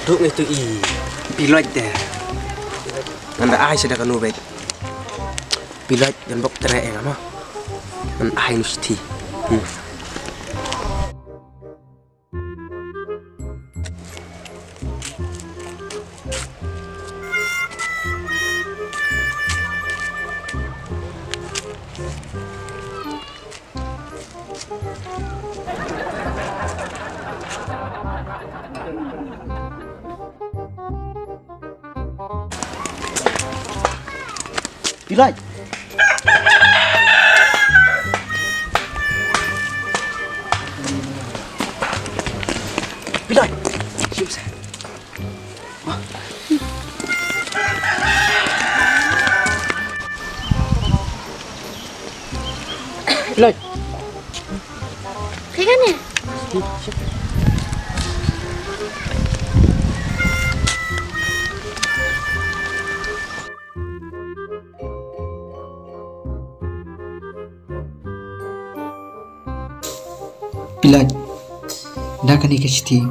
Duk itu pilot deh. Anda ai sudah kanu bet. Pilot dan bok terai apa? An ai nusti. Pilot. Pilot. Siap saya. Pilot. Kayak kan ya? Pilot, dah kan ikat citi,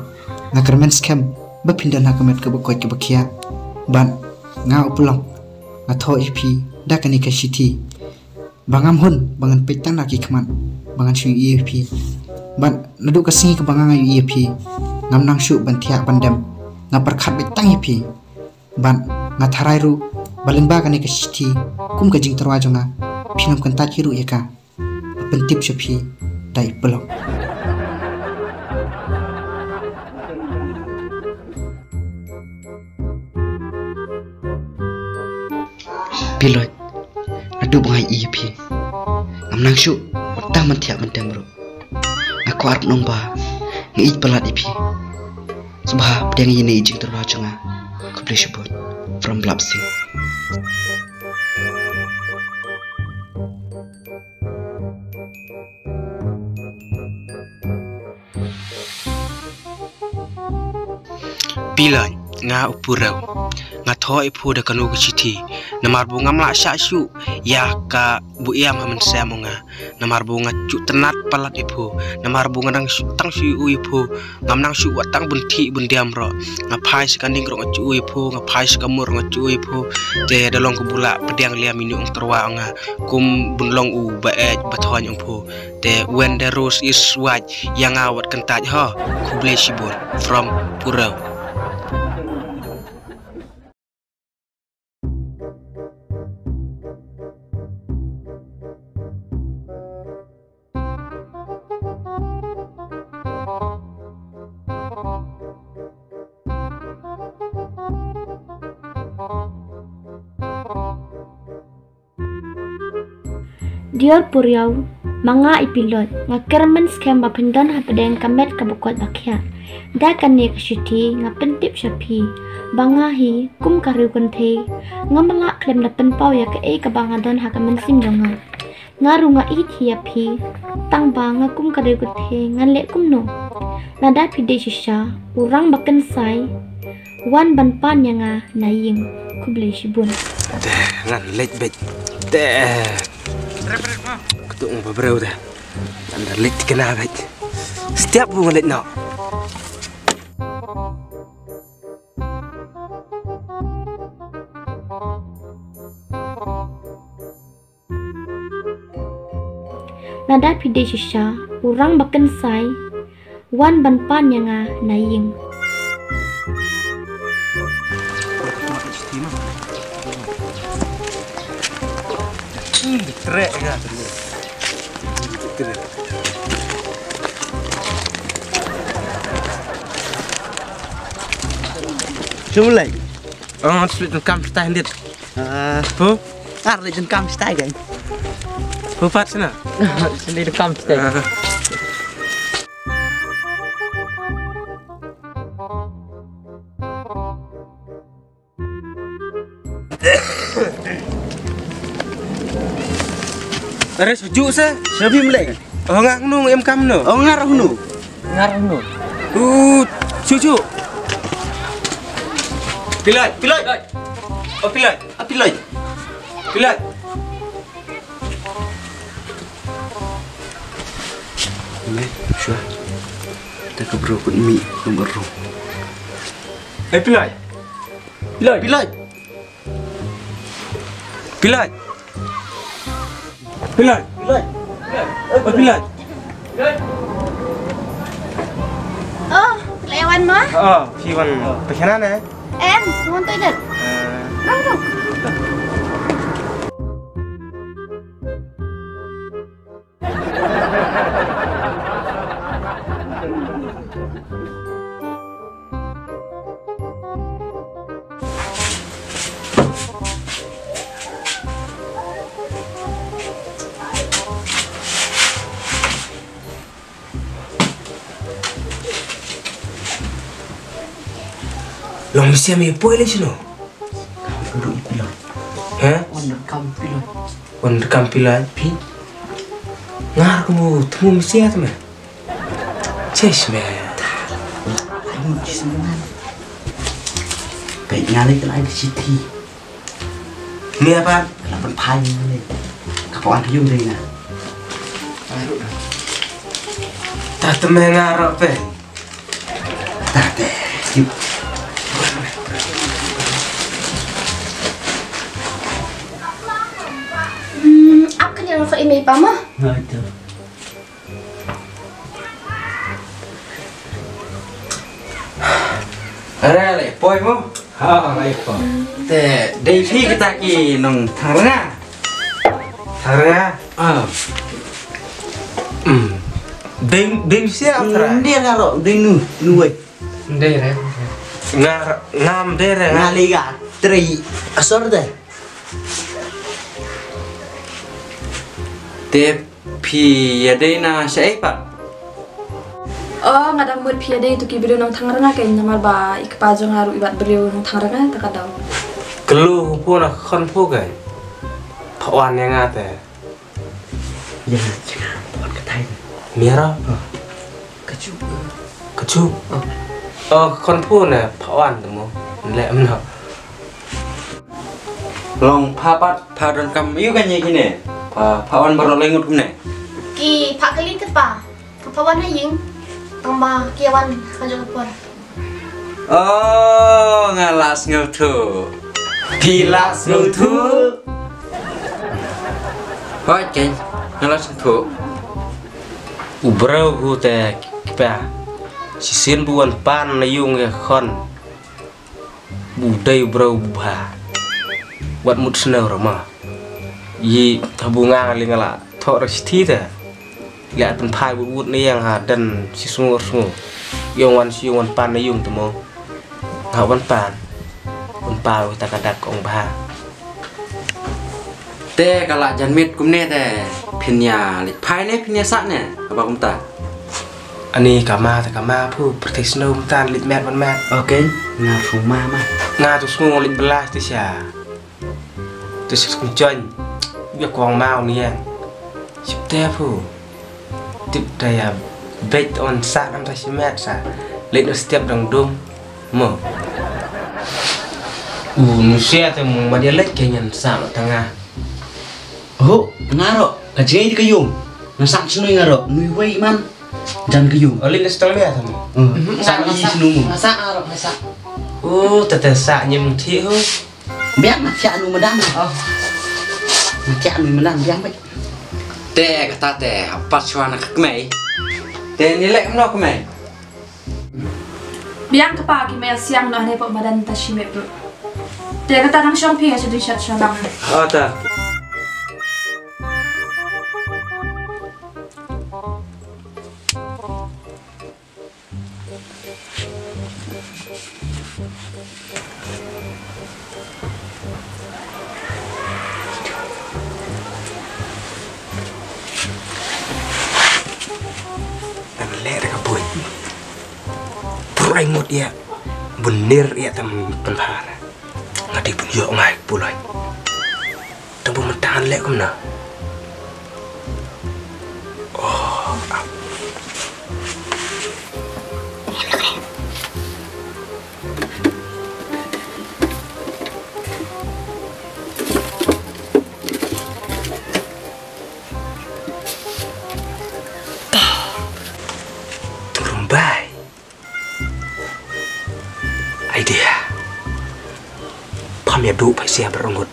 ngakar men scam, berpindah nak kemet ke bukai ke bekia, ban, ngau pulang, ngatho ipi, dah kan ikat citi, bangam hun, bangan petang nak ikman, bangan shui ipi, ban, naduk kesingi ke bangang ayu ipi, ngam nang shu ban tiak bandam, ngapar kat petang ipi, ban, ngatharai ru, balen ba kan ikat citi, kum kajing terwajonga, pinam kentat hiru eka, pentip sepi, dai pulang. Pilot, adu bangai EP, ngam nang syu, watang mantiak mendam bro. Aku arep nomba, ngeit pelat EP. Subha pedang ini ijing terwajanga, aku boleh sebut from Blapsing. Pilot, nga upurau. Nga thoi pu da kanu ke citi namar bunga mla sya syu ya ka bu iam hamen semonga namar bunga cu tenat palat ipu namar bunga nang tang syu ipu ngam nang syu watang bunti bundiam ro ngapai sekanding ro ngacu ipu ngapai sekamur ngacu ipu te dalong kubula pedang liam ini ung terwa nga kum bunlong u bae bathon ung pu te when the rose is white yang awat kentaj ha kuble sibur from Purau. Dior Purau, manga ipilot, ngakermen scam bapendon hapedeng kamet kabukot bakya. Da kan ne ksyuti ngapentip syapi, bangahi kum karu konte, ngamela klem na penpau ya ke kabangadon hakamen sim donga. Ngaru nga it hiapi, tang banga kum karu konte nganlek kum no. Nada pide shisha, urang baken sai, wan ban pan yang naying kuble shibun. Ngan late bet. Ketuk beberapa dah. Anda late kena bet. Setiap bunga late nak. Nada pide shisha, urang baken sai, wan ban pan yang naying. Keren ya. Keren. Cuma lagi. Oh, split kam style dit. Pu? Arle jen kam stay kan. Pu pat sana. Sendiri kam stay. Terus sejuk sa. Sabi mulai. Oh ngak nu em kam no. Oh ngarah nu. Cucu. Pilot. Oh pilot. Pilot. Pilot. Ini, sure. Kita ke bro pun mi, nomor roh. Pilot. Pilot. Pilot. Pilot. Pilot. Lewat mah? Piwan pesanan ya. Em, muốn toilet. Đâu đâu. Long mesti ambil poin lagi sino. Duduk pilot. Hah? Rekam pilot. Rekam pilot. Pi. Ngar kamu temu mesti ya teman. Ces me. Ayo sebenarnya. Baik ngalih ke lain city. Ni apa? Kenapa payung ni? Kapan kayung deh na? Tak temen ngarok pe. Tak deh. Yuk. Apa yang nak email pa mo? Itu. Ada le, poin mo? Lagi po. Dari kita ki nong tharanga. Tara. Ding siapa tara? Dia ngaro ding nuwe. Dere. Ngam dere. Ngaliga tri asor deh. Tapi ada na siapa? Oh, nggak ada mood piada itu kibelu nang tangerang kayak nyamar ba ikpajo ngaru ibat beliau nang tangerang tak ada. Keluh pun nak konfu kan? Pawan yang ada. Ya, jangan buat ketai. Mira. Kecu. Kecu. Konfu ne pawan temu. Lek mana? Long papat padon kam iu kan ye kini. Pawan baru lengut kene. Ki pak kali ke pa? Kapawan na yung tambah kiawan kajo kapur. Oh, ngalas ngutu. Pilas ngutu. Hoi ken, ngalas ngutu. Ubrau hu te kipa. Sisin buan pan na yung ya kon. Budai ubrau buha. Buat mut senau ramah. Yi tabungan lingala thok rasti te. Lihat tempat buat ni yang dan si sungur yang wan pan na yung temo. Ngawan pan kita kadak kong bah. Te kalak janmit kumne te pinya lik pai ne pinya sak ne apa kumta. Ani kama pu pertis no tan lit met wan met. Oke, ngah rumah mah. Nga tu sungur lit belas tu sia. Tu si kunjon. Biar kong mau ni yang. Sip te pu. Tip daya bet on sak nam ta si met sa. Lit no setiap dong dong. Mo. Nusia tu mau dia lek kenyan sak tengah. Oh, ngaro. Kajai di kayung. Nasak sunu ngaro. Nui wei man. Dan kayung. Oleh ni setengah dia tu. Sak i sunu. Masak ngaro masak. Tetesak nyem thi hu. Biar macam anu medang. Oh. Macam anu medang biar baik. Te kata te apa suana kemai. Te nilai mana kemai. Biang kepagi maya siang noh ne pok badan tashime bro. Te kata nang siang pi aja di chat siang. Ta. Lek dah kabut. Purai mut ya. Bener ya tam penhara. Ngadi pun yo ngai pulai. Tembu mentan lek kumna. Oh. Turun bay. Idea. du phải sia berongot.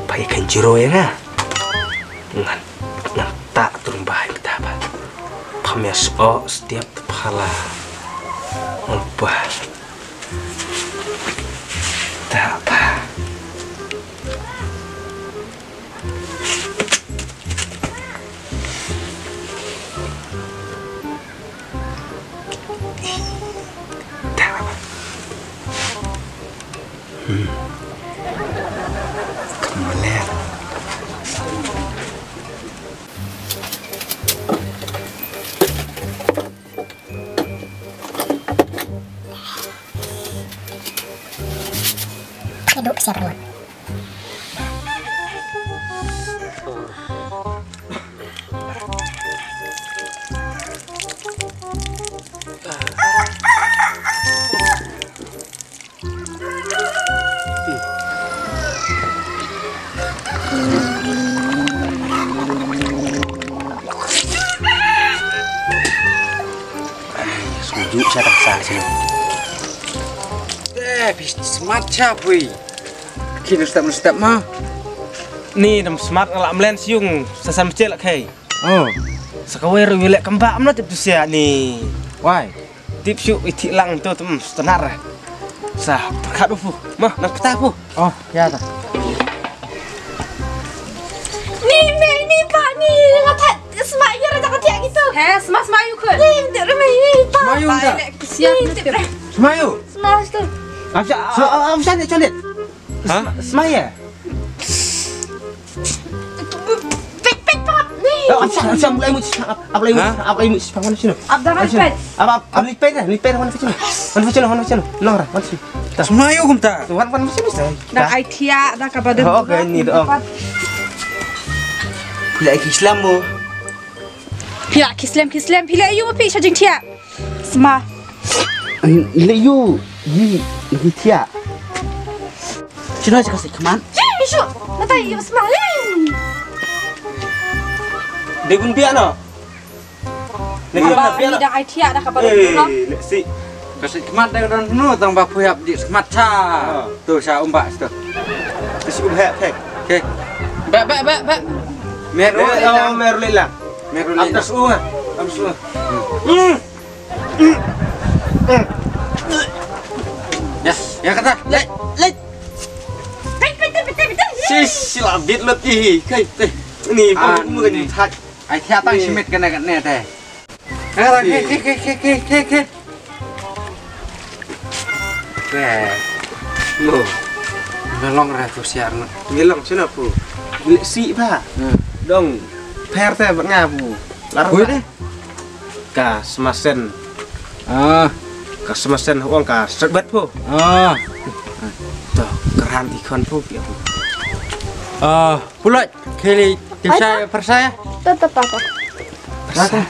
Pai kan jiro ya nga. Ngan tak turun bahay betapa. Pames setiap kepala. Apa? Tak apa. Kemelet. Hidup siap ruwet. Sujuk saya tak sah sini. Bis smart capui. Kini step mah. Ni nam smart ngalak melen siung sasan masjid lak kai. Oh, Sakawe ru yulek kembak amna tip tu sia ni. why? Tip syuk iti lang tu setenar. Sah berkat fu. Mah nak petah fu. Oh, ya tak. Ni Pak ni ngatat semak ya raja ketiak gitu. Semas mayu ke? Ni tidak remeh ni Pak. Mayu tak? Kesian. Semayu. Semak tu. Apa ni colet? Hah? Semaya. Pek Pak ni. Apa mulai mu apa mu pangan sini. Abdang pet. Apa lipet mana macam. Mana macam. Nora, macam. Semayu kum tak? Tuan macam ni. Dah aitia dah kabadan. Oh, okay, ni doang. Pula Islam mo. Pila kislam pila ayu mapi sajing tia. Sma. Leyu, yi tia. Sino cakap sih keman? Bisu. Natai ya semak. Degun pia no. Abang ni dah aitia dah kabadan. Si. Kasih kemat dah dan penuh tang bapu yap di kemat cha. Tu sa umbak tu. Si ubah pek. Okey. Bak. Meru Oh, merlela. Meru Atas unga. Ya kata. Let. Si silabit letih. Kai teh. Ni baru ni tak. Ai thia tang simit kena kat ne teh. Kata ke. Lo. Melong ra tu siar. Ngilang sini pu. Si pa. Dong. Per teh ngapu. Larang. Oi deh. Ka semasen. Ah. Ka semasen uang ka serbat pu. Ah. Tuh, keran ikon pu ya pu. Pulak kali saya persaya. Tetap apa? Rasa.